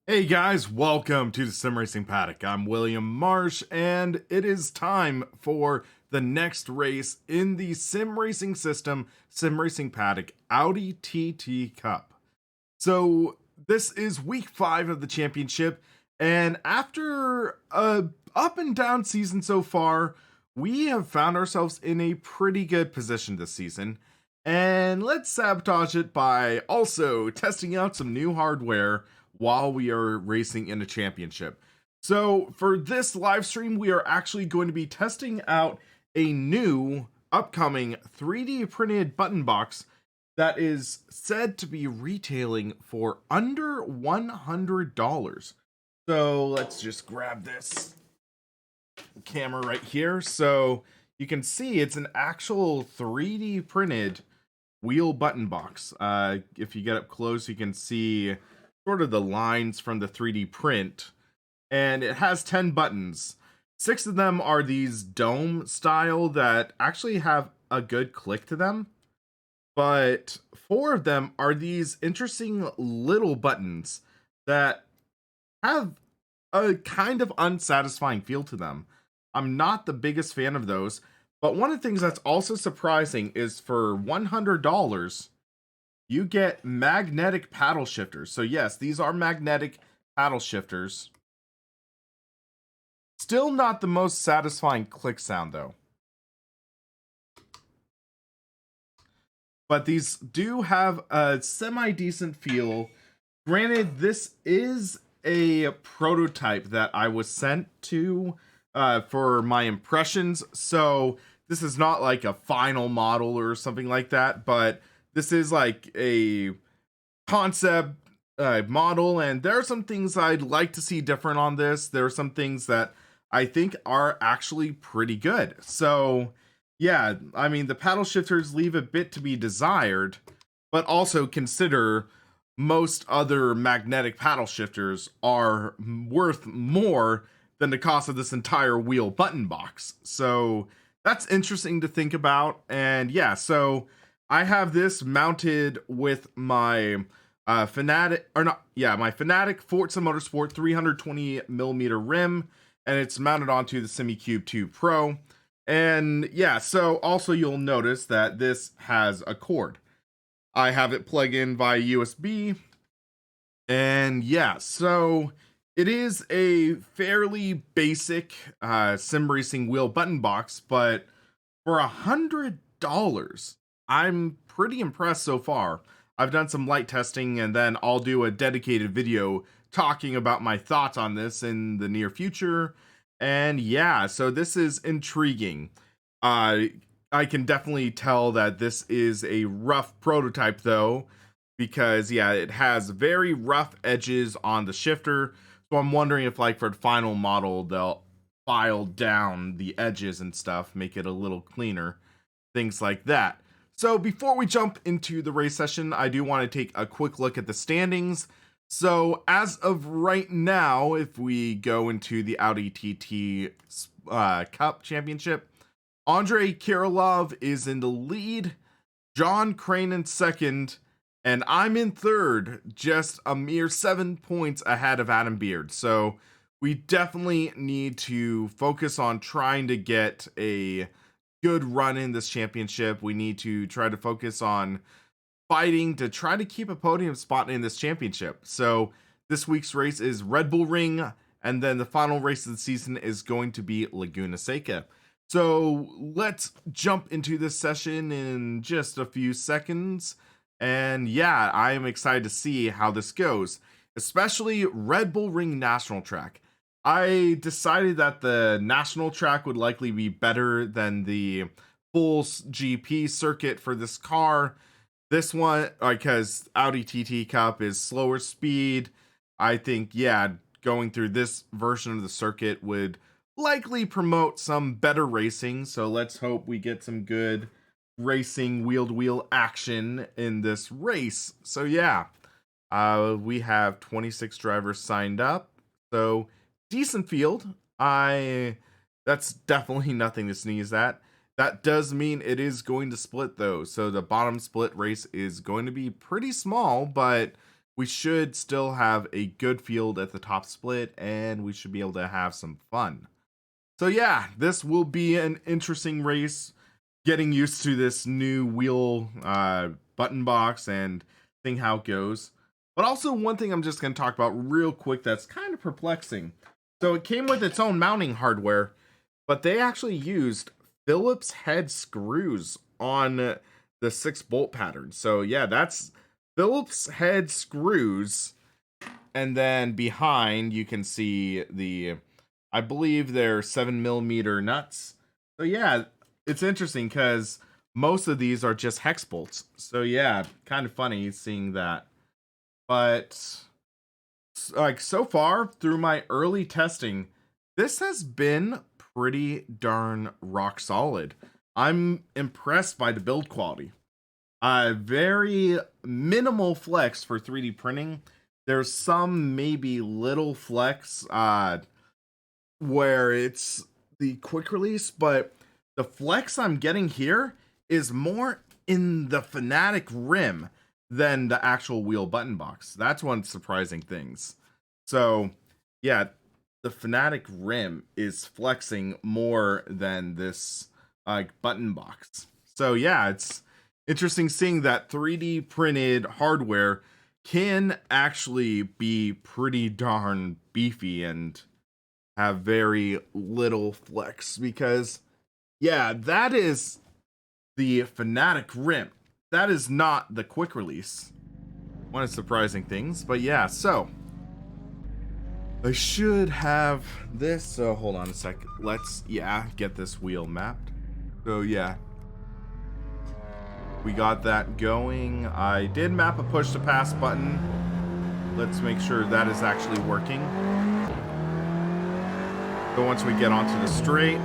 Hey guys, welcome to the Sim Racing Paddock. I'm William Marsh, and it is time for the next race in the sim racing system, Sim Racing Paddock Audi TT Cup. So, this is week 5 of the championship, and after a up and down season so far, we have found ourselves in a pretty good position this season. And let's sabotage it by also testing out some new hardware while we are racing in a championship. So, for this live stream, we are actually going to be testing out a new upcoming 3D printed button box that is said to be retailing for under $100. So let's just grab this camera right here. So you can see it's an actual 3D printed wheel button box. If you get up close, you can see sort of the lines from the 3D print, and it has 10 buttons. 6 of them are these dome style that actually have a good click to them, but 4 of them are these interesting little buttons that have a kind of unsatisfying feel to them. I'm not the biggest fan of those, but one of the things that's also surprising is for $100, you get magnetic paddle shifters. So, yes, these are magnetic paddle shifters. Still not the most satisfying click sound, though. But these do have a semi-decent feel. Granted, this is a prototype that I was sent to for my impressions, so this is not like a final model or something like that, but this is like a concept model, and there are some things I'd like to see different on this. There are some things that I think are actually pretty good. So, yeah, I mean, the paddle shifters leave a bit to be desired, but also consider most other magnetic paddle shifters are worth more than the cost of this entire wheel button box. So that's interesting to think about. And yeah, so I have this mounted with my Fanatic, or not, yeah, my Fanatic Forza Motorsport 320 millimeter rim, and it's mounted onto the SimiCube 2 Pro. And yeah, so also you'll notice that this has a cord. I have it plug in via USB, and yeah, so it is a fairly basic sim racing wheel button box, but for $100, I'm pretty impressed so far. I've done some light testing, and then I'll do a dedicated video talking about my thoughts on this in the near future. And yeah, so this is intriguing. Uh, I can definitely tell that this is a rough prototype, though, because yeah, it has very rough edges on the shifter. So I'm wondering if, like, for the final model, they'll file down the edges and stuff, make it a little cleaner, things like that. So before we jump into the race session, I do want to take a quick look at the standings. So as of right now, if we go into the Audi TT Cup Championship, Andrei Kirilov is in the lead, John Crane in second, and I'm in third, just a mere 7 points ahead of Adam Beard. So we definitely need to focus on trying to get a good run in this championship. We need to try to focus on fighting to try to keep a podium spot in this championship. So this week's race is Red Bull Ring, and then the final race of the season is going to be Laguna Seca. So let's jump into this session in just a few seconds. And yeah, I am excited to see how this goes, especially Red Bull Ring National Track. I decided that the national track would likely be better than the full GP circuit for this car. This one, because Audi TT Cup is slower speed, I think, yeah, going through this version of the circuit would likely promote some better racing. So let's hope we get some good racing wheel to wheel action in this race. So yeah, we have 26 drivers signed up. So decent field. That's definitely nothing to sneeze at. That does mean it is going to split though. So the bottom split race is going to be pretty small, but we should still have a good field at the top split, and we should be able to have some fun. So yeah, this will be an interesting race, getting used to this new wheel button box and seeing how it goes. But also one thing I'm just going to talk about real quick that's kind of perplexing. So it came with its own mounting hardware, but they actually used Phillips head screws on the 6-bolt pattern. So yeah, that's Phillips head screws, and then behind you can see the, I believe they're 7mm nuts. So yeah, it's interesting because most of these are just hex bolts. So yeah, kind of funny seeing that. But like so far through my early testing, this has been pretty darn rock solid. I'm impressed by the build quality. Very minimal flex for 3D printing. There's some maybe little flex where it's the quick release, but the flex I'm getting here is more in the Fanatic rim than the actual wheel button box. That's one surprising things. So yeah, the Fanatic rim is flexing more than this button box. So yeah, it's interesting seeing that 3D printed hardware can actually be pretty darn beefy and have very little flex, because yeah, that is the Fanatic rim. That is not the quick release. One of the surprising things, but yeah, so I should have this. So hold on a second. Let's, get this wheel mapped. So yeah, we got that going. I did map a push to pass button. Let's make sure that is actually working. So once we get onto the straight,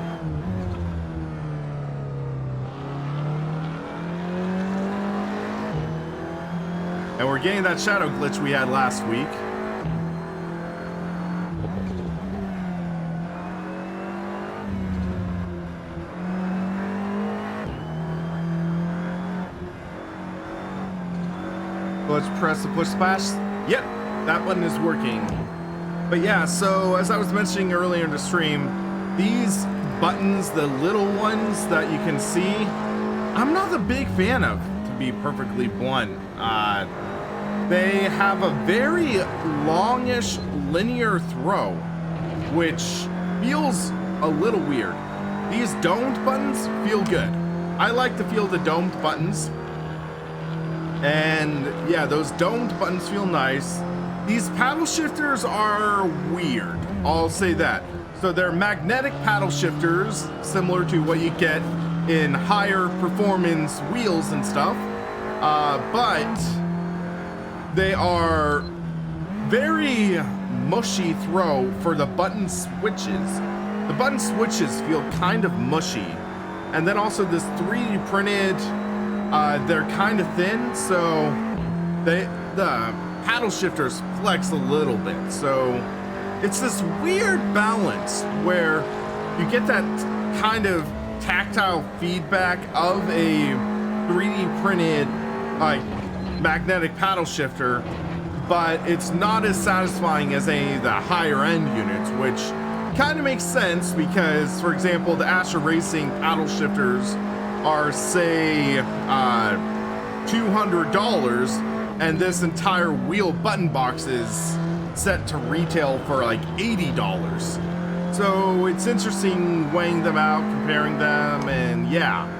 and we're getting that shadow glitch we had last week. Let's press the push splash. Yep, that button is working. But yeah, so as I was mentioning earlier in the stream, these buttons, the little ones that you can see, I'm not a big fan of, to be perfectly blunt. They have a very longish linear throw, which feels a little weird. These domed buttons feel good. I like the feel of the domed buttons. And yeah, those domed buttons feel nice. These paddle shifters are weird, I'll say that. So they're magnetic paddle shifters, similar to what you get in higher performance wheels and stuff. But they are very mushy throw for the button switches. The button switches feel kind of mushy. And then also this 3D printed, they're kind of thin, so the paddle shifters flex a little bit. So it's this weird balance where you get that kind of tactile feedback of a 3D printed like magnetic paddle shifter, but it's not as satisfying as any of the higher end units, which kind of makes sense because, for example, the Astra Racing paddle shifters are, say, $200, and this entire wheel button box is set to retail for like $80. So it's interesting weighing them out, comparing them, and yeah.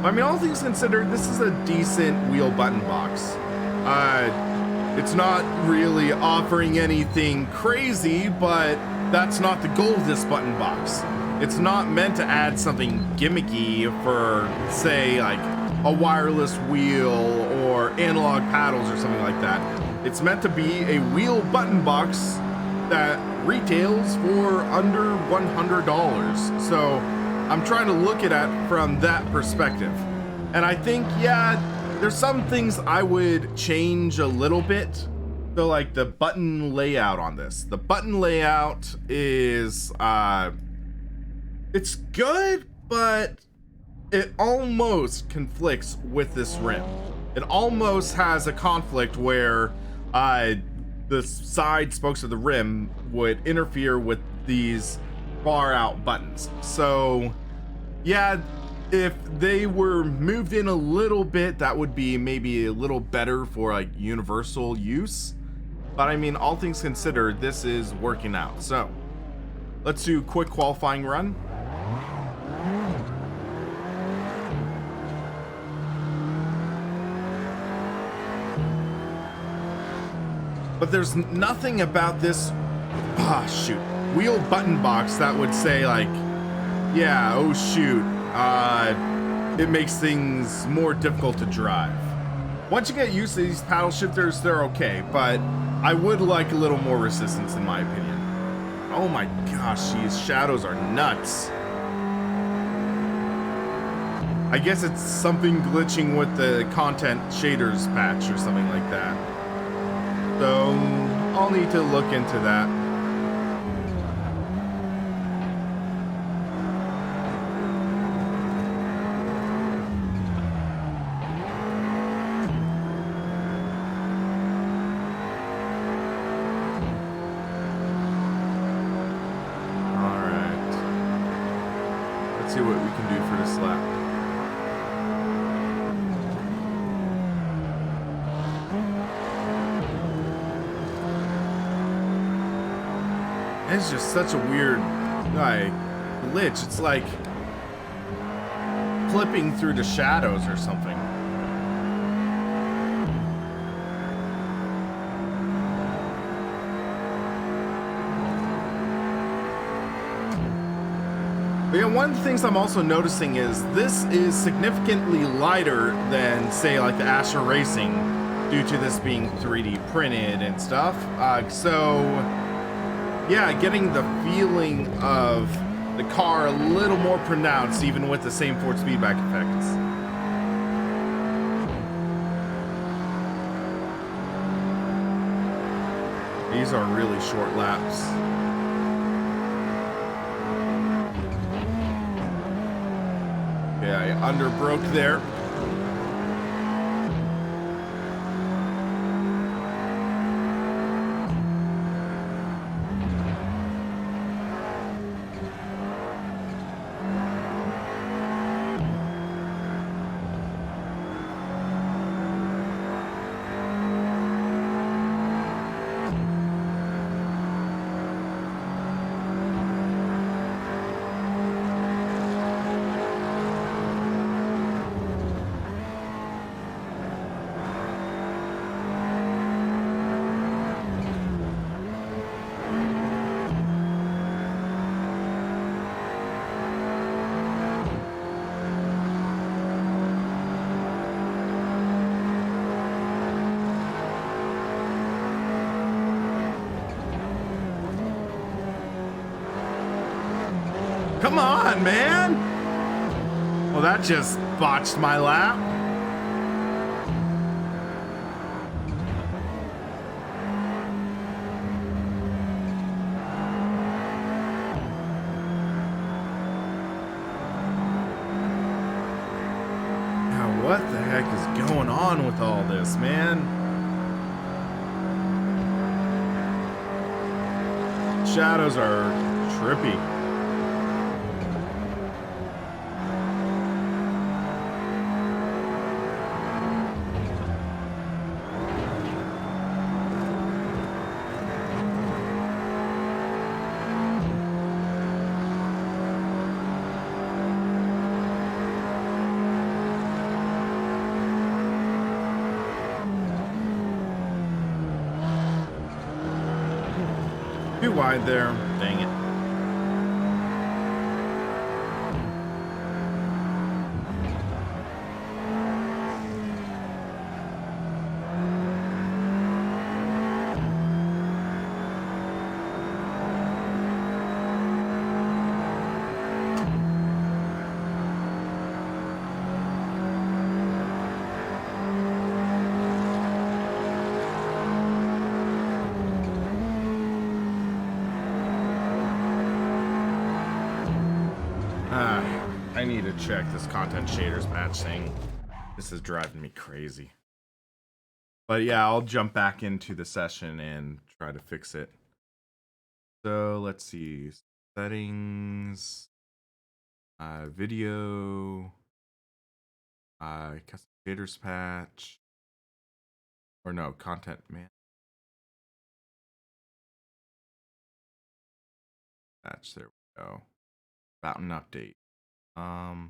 I mean, all things considered, this is a decent wheel button box. It's not really offering anything crazy, but that's not the goal of this button box. It's not meant to add something gimmicky for, say, like a wireless wheel or analog paddles or something like that. It's meant to be a wheel button box that retails for under $100. So I'm trying to look at it from that perspective. And I think, yeah, there's some things I would change a little bit. So like the button layout on this. The button layout is it's good, but it almost conflicts with this rim. It almost has a conflict where the side spokes of the rim would interfere with these far out buttons. So yeah, if they were moved in a little bit, that would be maybe a little better for like universal use. But I mean, all things considered, this is working out. So let's do a quick qualifying run. But there's nothing about this wheel button box that would say like, yeah, oh shoot, it makes things more difficult to drive. Once you get used to these paddle shifters, they're okay, but I would like a little more resistance in my opinion. Oh my gosh, these shadows are nuts. I guess it's something glitching with the content shaders patch or something like that. So I'll need to look into that. All right. Let's see what we can do for this lap. It's just such a weird glitch. It's like clipping through the shadows or something. But yeah, one of the things I'm also noticing is this is significantly lighter than, say, like the Assetto Racing, due to this being 3D printed and stuff. So yeah, getting the feeling of the car a little more pronounced, even with the same force feedback effects. These are really short laps. Yeah, I underbroke there. Come on, man! Well, that just botched my lap. Now, what the heck is going on with all this, man? Shadows are trippy. Too wide there. Dang it. I need to check this content shaders patch thing. This is driving me crazy. But yeah, I'll jump back into the session and try to fix it. So let's see. Settings. Video. Custom shaders patch. Or no, content man. Patch, there we go. About an update. Now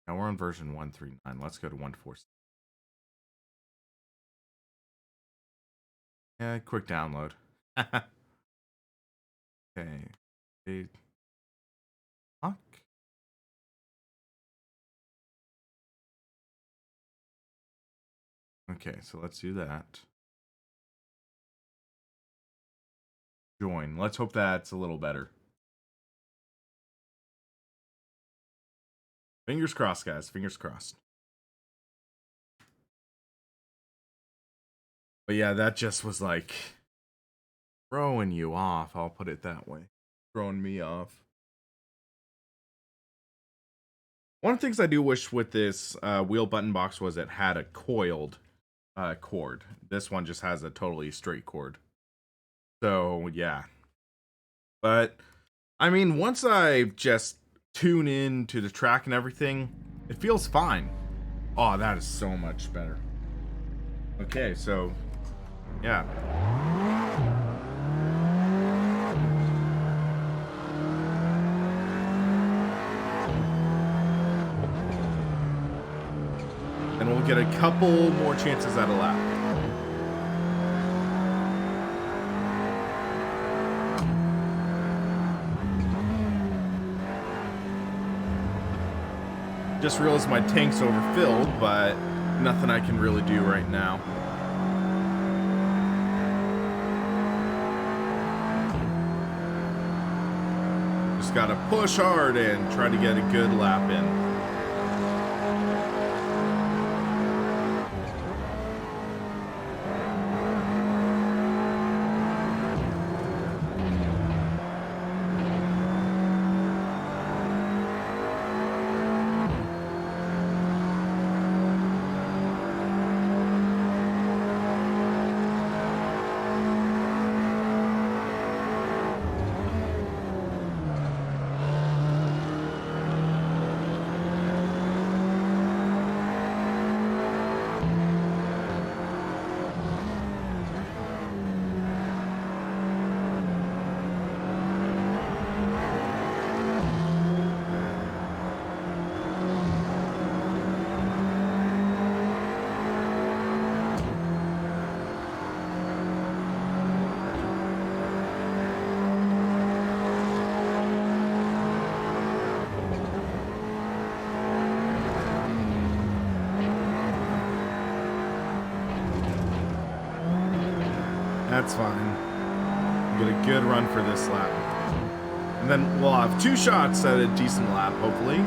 we're on version 139. Let's go to 146. Yeah, quick download. Okay. Fuck. Okay, so let's do that. Join. Let's hope that's a little better. Fingers crossed, guys. Fingers crossed. But yeah, that just was like throwing you off. I'll put it that way. Throwing me off. One of the things I do wish with this wheel button box was it had a coiled cord. This one just has a totally straight cord. So yeah. But I mean, once I just tune in to the track and everything, it feels fine. Oh, that is so much better. Okay, so yeah. And we'll get a couple more chances at a lap. Just realized my tank's overfilled, but nothing I can really do right now. Just gotta push hard and try to get a good lap in. That's fine. Get a good run for this lap. And then we'll have 2 shots at a decent lap, hopefully.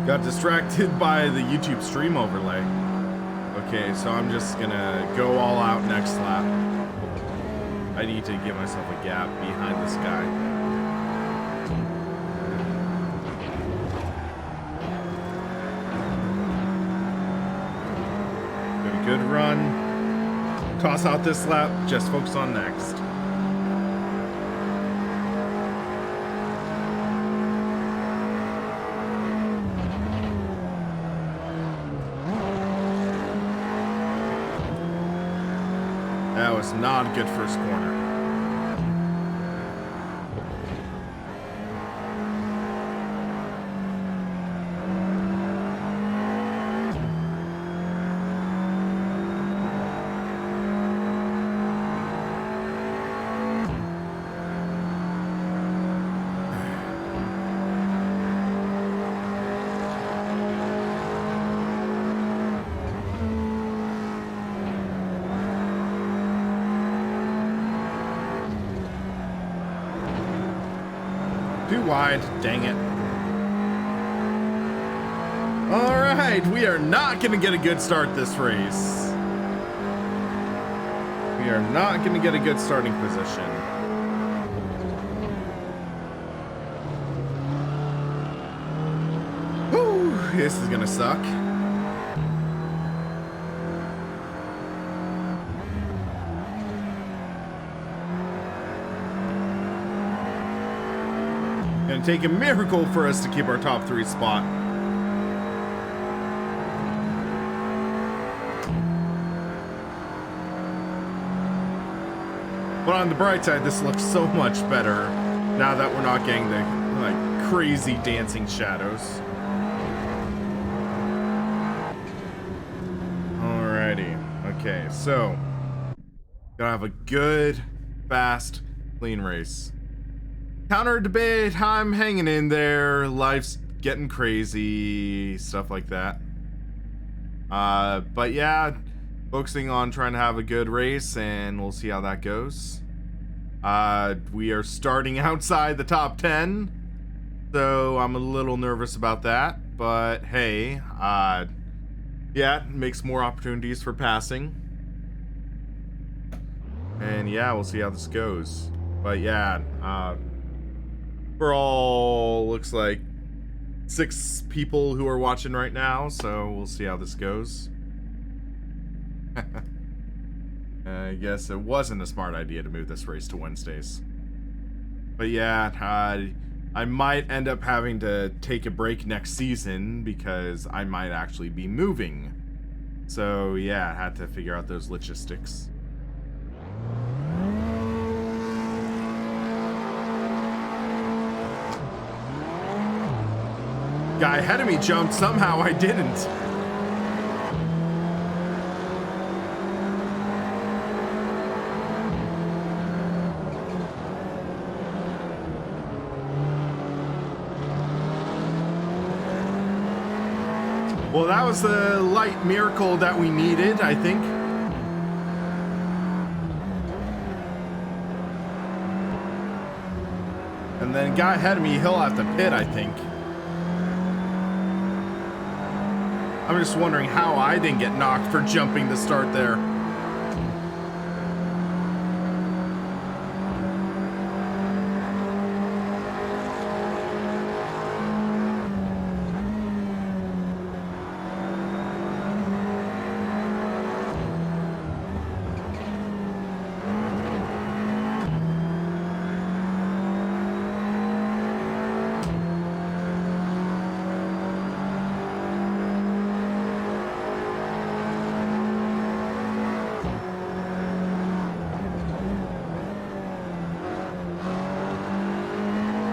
Got distracted by the YouTube stream overlay. Okay, so I'm just gonna go all out next lap. I need to give myself a gap behind this guy. Get a good run. Toss out this lap, just focus on next. That was not a good first corner. wide. Dang it. All right, we are not going to get a good start this race. We are not going to get a good starting position. Whew, this is going to suck. Gonna take a miracle for us to keep our top 3 spot. But on the bright side, this looks so much better now that we're not getting the like crazy dancing shadows. Alrighty. Okay, so gonna have a good, fast, clean race. Counter debate, I'm hanging in there. Life's getting crazy, stuff like that. But yeah, focusing on trying to have a good race, and we'll see how that goes. We are starting outside the top 10, so I'm a little nervous about that. But hey, yeah, it makes more opportunities for passing. And yeah, we'll see how this goes. But yeah, for all looks like 6 people who are watching right now, so we'll see how this goes. I guess it wasn't a smart idea to move this race to Wednesdays. But yeah, I might end up having to take a break next season because I might actually be moving. So yeah, I had to figure out those logistics. Guy ahead of me jumped, somehow I didn't. Well, that was the light miracle that we needed, I think. And then guy ahead of me, he'll have to pit, I think. I'm just wondering how I didn't get knocked for jumping the start there.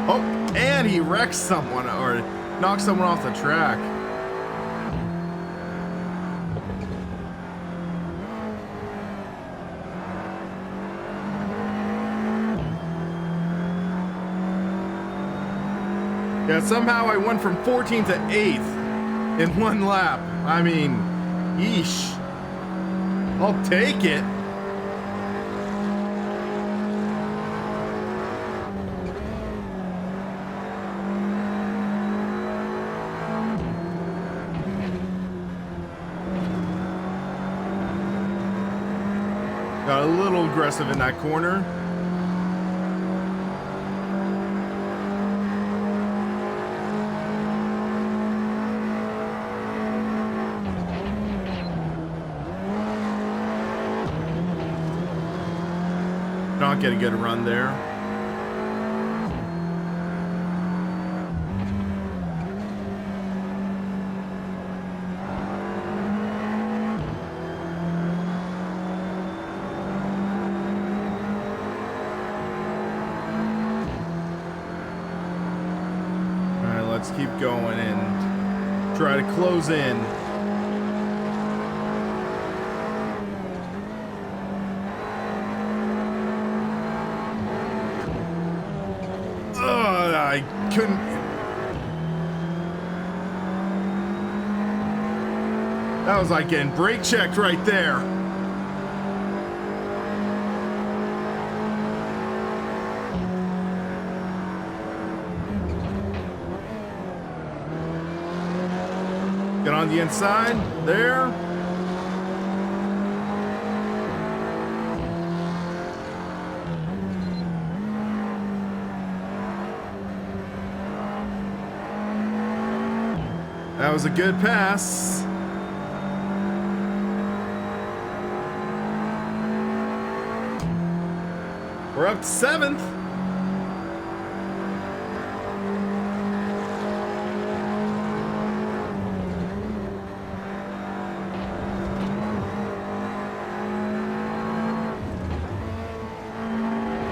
Oh, and he wrecks someone or knocks someone off the track. Yeah, somehow I went from 14th to 8th in 1 lap. I mean, yeesh. I'll take it. Got a little aggressive in that corner. Not get a good run there. Let's keep going and try to close in. I couldn't. That was like getting brake checked right there. Get on the inside. There. That was a good pass. We're up to 7th.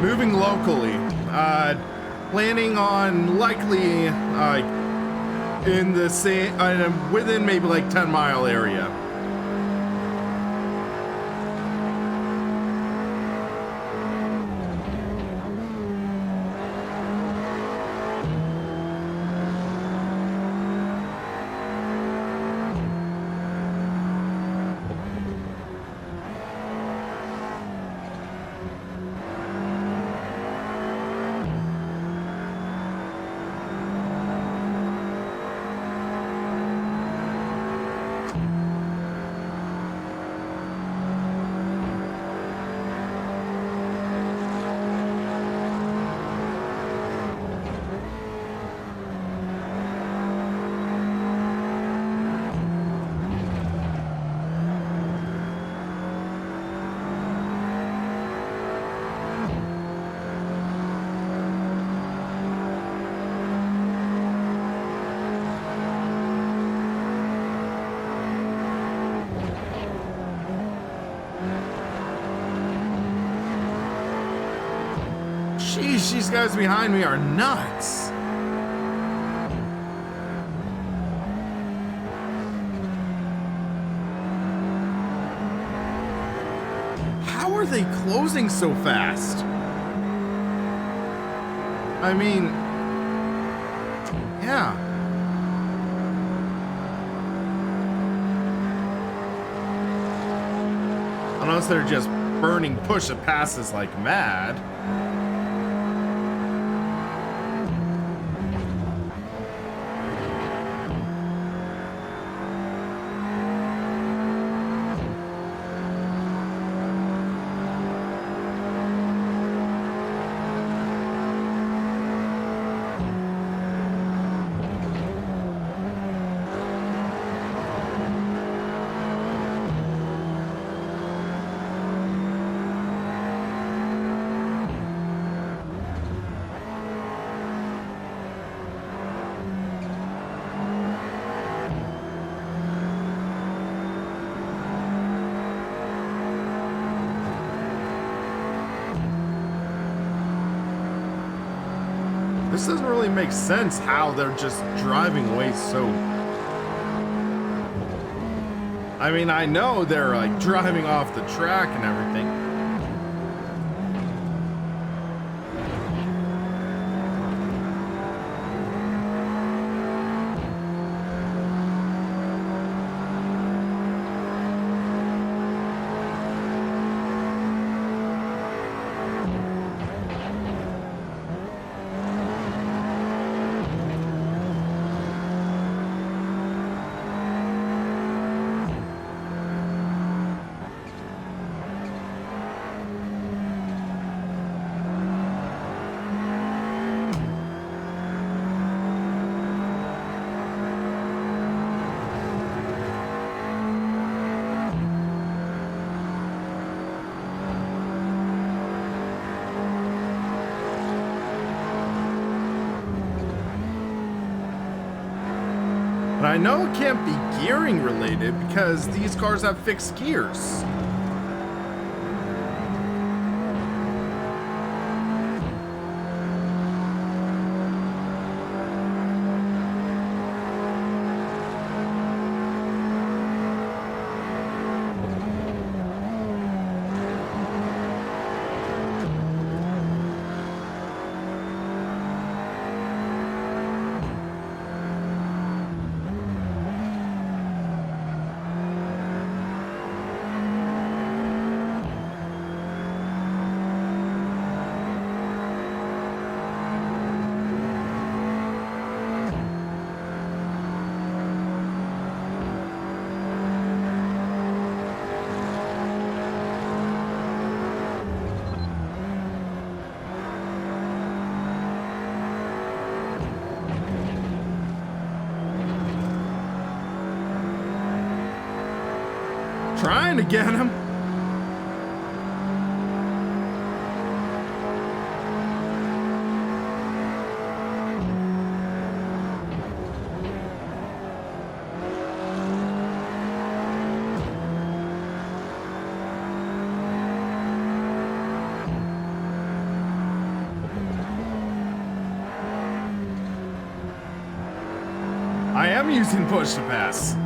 Moving locally. Planning on likely in the same, within maybe like 10-mile area. Sheesh, these guys behind me are nuts. How are they closing so fast? I mean, yeah. Unless they're just burning push of passes like mad. This doesn't really make sense how they're just driving away so... I mean, I know they're like driving off the track and everything. But I know it can't be gearing related because these cars have fixed gears. Trying to get him. I am using push to pass.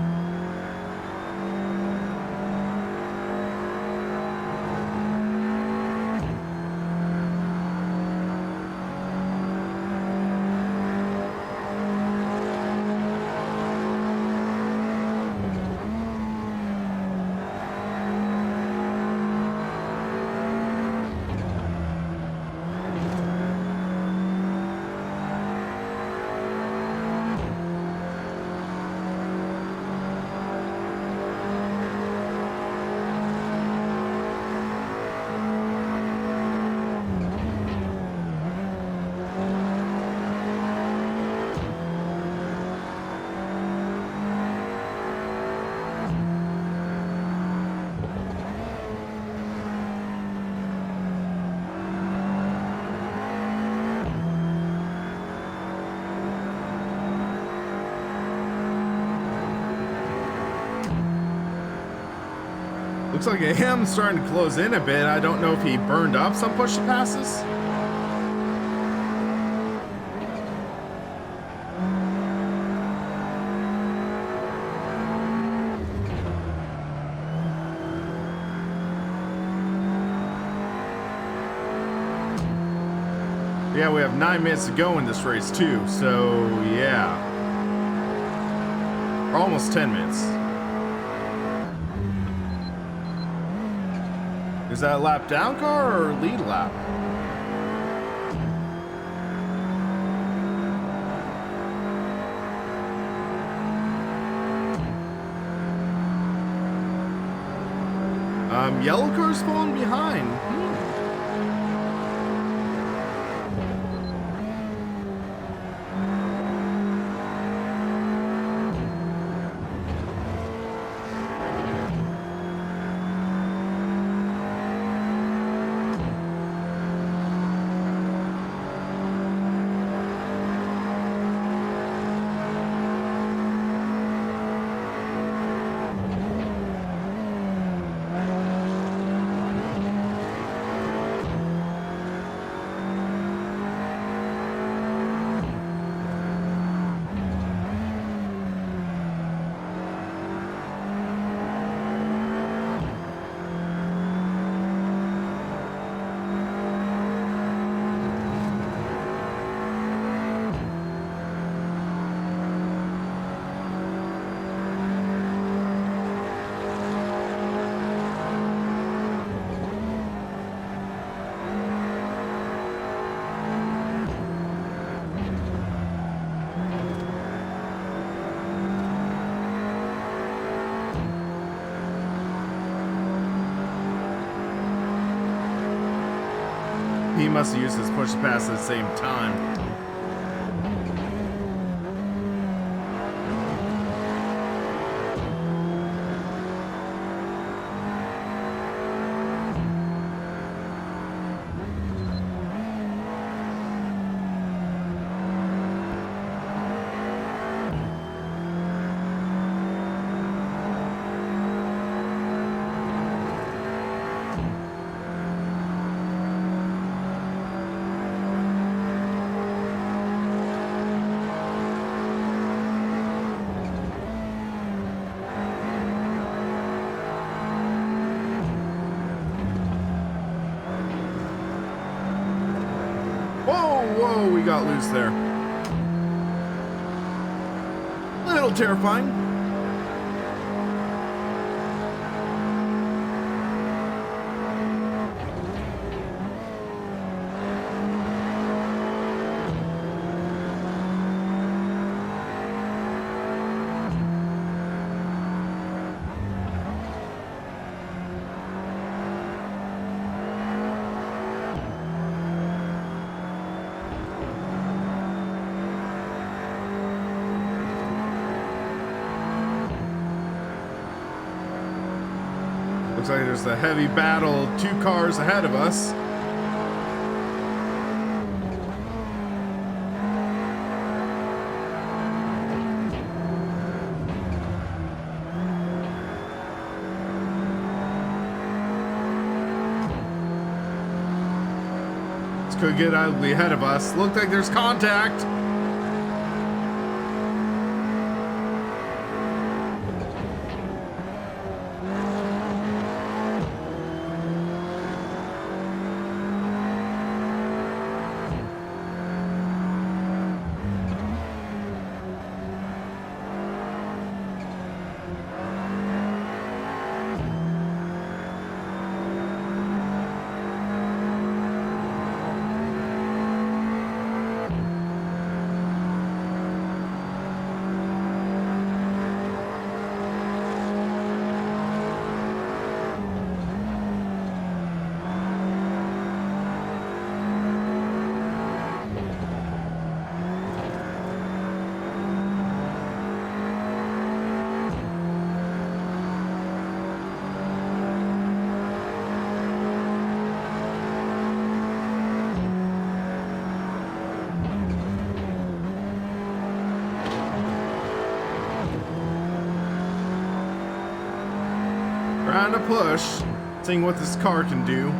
Looks like I am starting to close in a bit. I don't know if he burned up some push to passes. Yeah, we have 9 minutes to go in this race too, so yeah. Or almost 10 minutes. Is that a lap down car or lead lap? Yellow car's falling behind. He must have used his push to pass at the same time. Whoa, we got loose there. A little terrifying. Looks like there's a heavy battle, 2 cars ahead of us. This could get ugly ahead of us. Looks like there's contact. Trying to push, seeing what this car can do.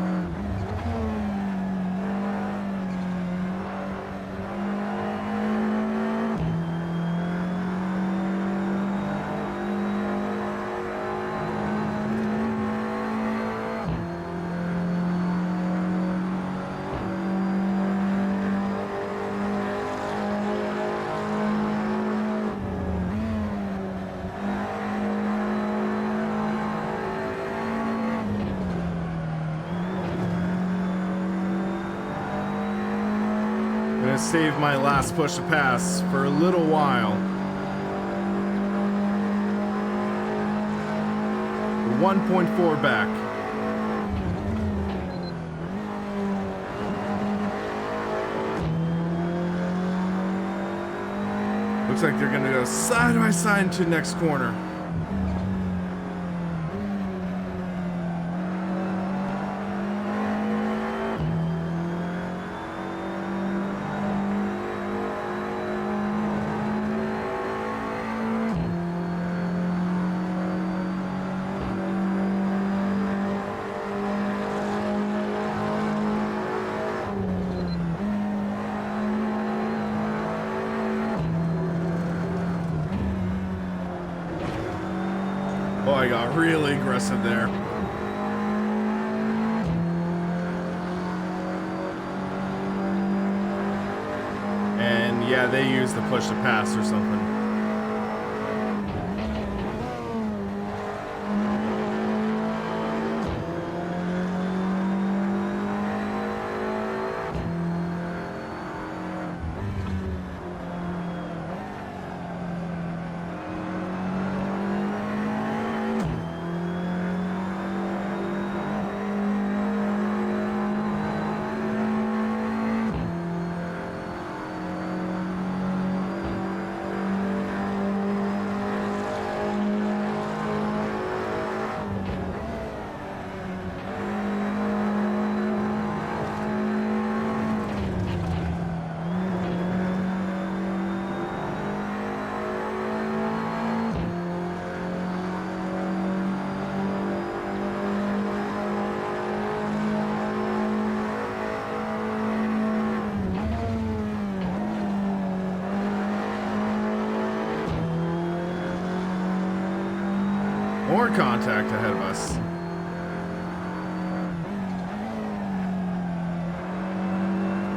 Save my last push to pass for a little while. 1.4 back. Looks like they're gonna go side by side into the next corner. Oh, I got really aggressive there. And yeah, they use the push to pass or something. More contact ahead of us.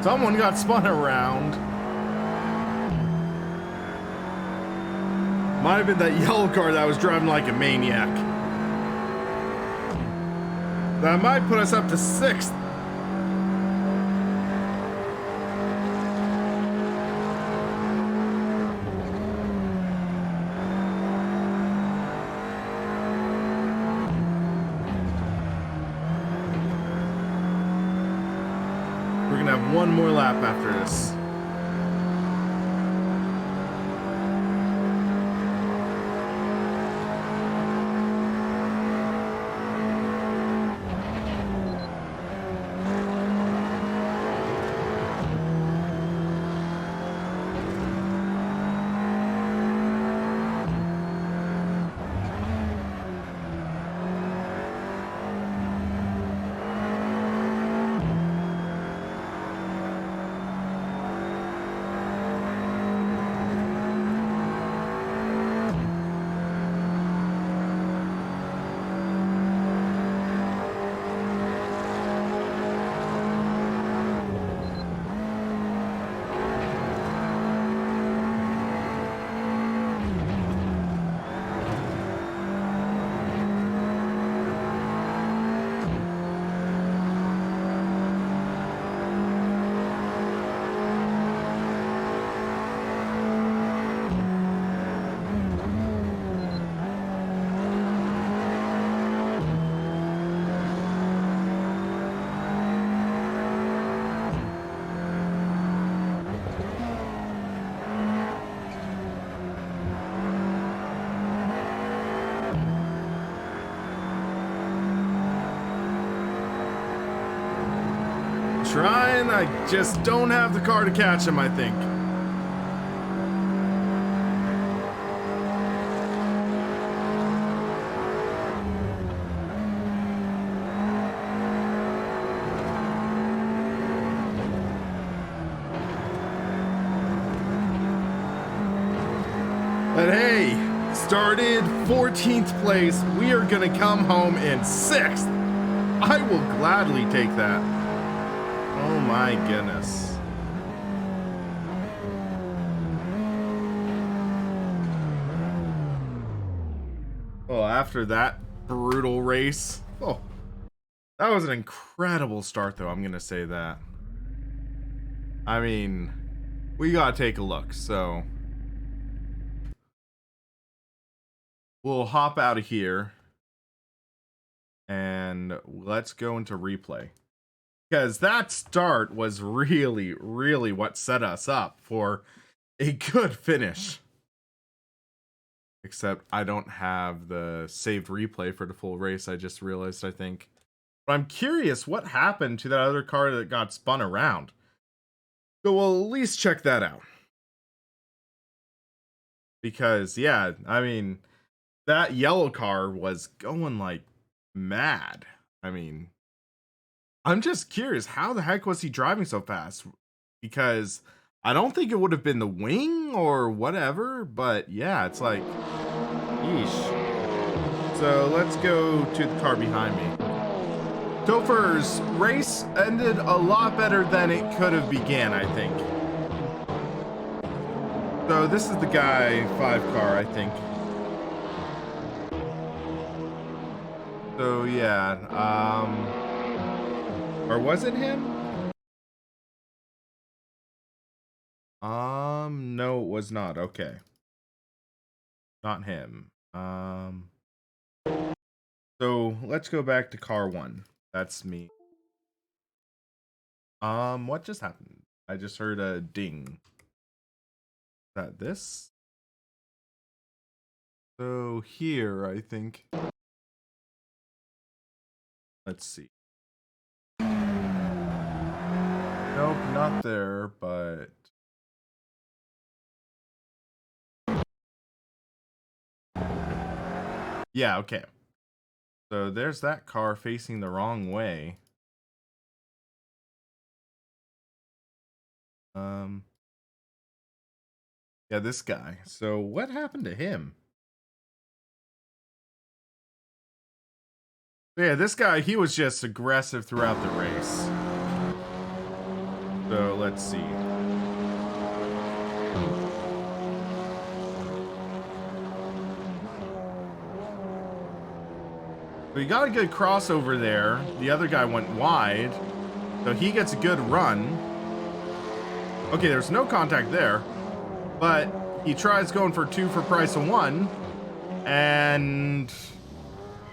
Someone got spun around. Might have been that yellow car that was driving like a maniac. That might put us up to 6th. One more lap after this. trying. I just don't have the car to catch him, I think. But hey, started 14th place. We are gonna come home in 6th. I will gladly take that. Oh my goodness. Well, after that brutal race, oh, that was an incredible start though, I'm gonna say that. I mean, we gotta take a look, so we'll hop out of here and let's go into replay. Because that start was really, really what set us up for a good finish. Except I don't have the saved replay for the full race, I just realized, I think. But I'm curious what happened to that other car that got spun around. So we'll at least check that out. Because, yeah, I mean, that yellow car was going like mad. I mean, I'm just curious, how the heck was he driving so fast? Because I don't think it would have been the wing or whatever, but yeah, it's like, yeesh. So let's go to the car behind me. Topher's race ended a lot better than it could have began, I think. So this is the guy 5 car, I think. So yeah, or was it him? No, it was not. Okay. Not him. So let's go back to car 1. That's me. What just happened? I just heard a ding. Is that this? So here, I think. Let's see. Nope, not there, but yeah, okay. So there's that car facing the wrong way. Yeah, this guy. So what happened to him? Yeah, this guy, he was just aggressive throughout the race. So let's see. We got a good crossover there. The other guy went wide, so he gets a good run. Okay, there's no contact there, but he tries going for 2 for price of 1, and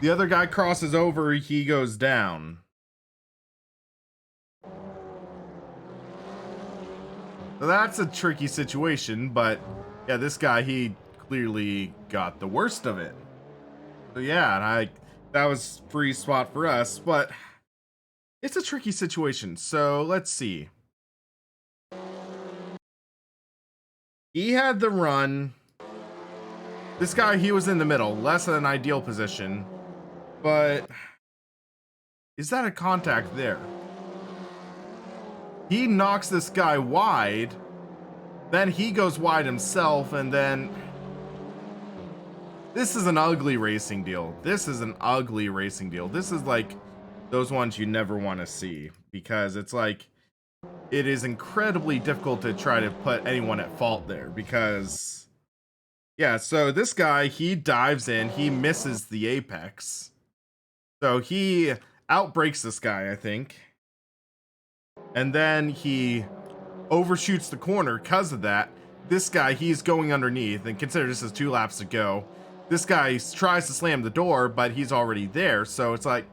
the other guy crosses over, he goes down. So that's a tricky situation, but yeah, this guy, he clearly got the worst of it. So yeah, and that was free spot for us, but it's a tricky situation. So let's see. He had the run. This guy, he was in the middle, less than an ideal position, but is that a contact there? He knocks this guy wide, then he goes wide himself, and then this is an ugly racing deal. This is an ugly racing deal. This is like those ones you never want to see, because it's like it is incredibly difficult to try to put anyone at fault there, because yeah, so this guy, he dives in, he misses the apex, so he outbrakes this guy, I think, and then he overshoots the corner because of that. This guy, he's going underneath, and consider this is 2 laps to go. This guy tries to slam the door, but he's already there, so it's like,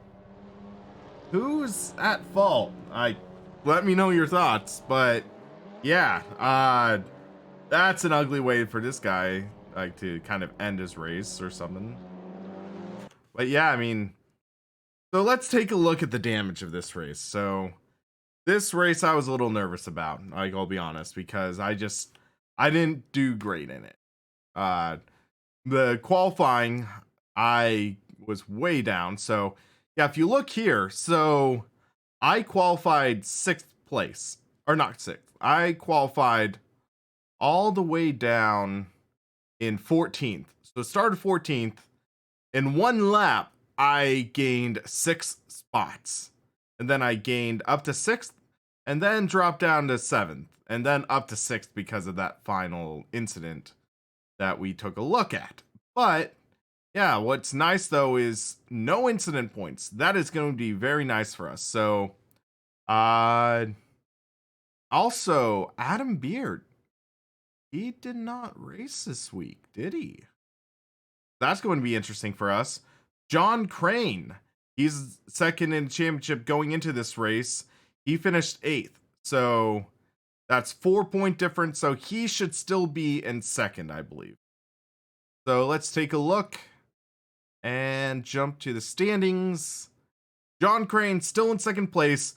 who's at fault? Let me know your thoughts, but yeah, that's an ugly way for this guy, like, to kind of end his race or something. But yeah, I mean, so let's take a look at the damage of this race. So This race I was a little nervous about, like, I'll be honest, because I didn't do great in it. Uh the qualifying, I was way down. So yeah, if you look here, so I qualified 6th place. Or not 6th. I qualified all the way down in 14th. So it started 14th. In one lap, I gained 6 spots. And then I gained up to 6th, and then dropped down to 7th, and then up to 6th because of that final incident that we took a look at. But yeah, what's nice though is no incident points. That is going to be very nice for us. So, also Adam Beard, he did not race this week, did he? That's going to be interesting for us. John Crane, he's second in the championship going into this race. He finished 8th. So that's 4-point difference. So he should still be in second, I believe. So let's take a look and jump to the standings. John Crane still in second place.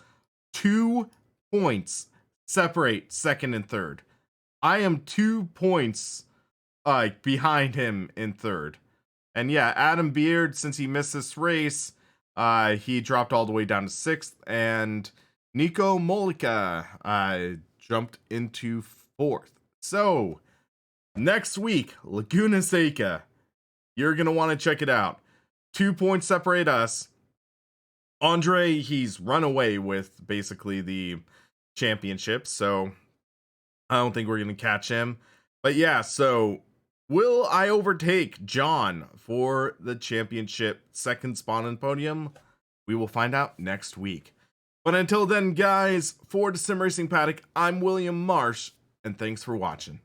2 points separate second and third. I am 2 points behind him in third. And yeah, Adam Beard, since he missed this race, he dropped all the way down to 6th. And Nico Molika jumped into 4th. So next week, Laguna Seca, you're going to want to check it out. 2 points separate us. Andre, he's run away with basically the championship, so I don't think we're going to catch him. But yeah, so will I overtake John for the championship second spot on podium? We will find out next week. But until then, guys, for the Sim Racing Paddock, I'm William Marsh, and thanks for watching.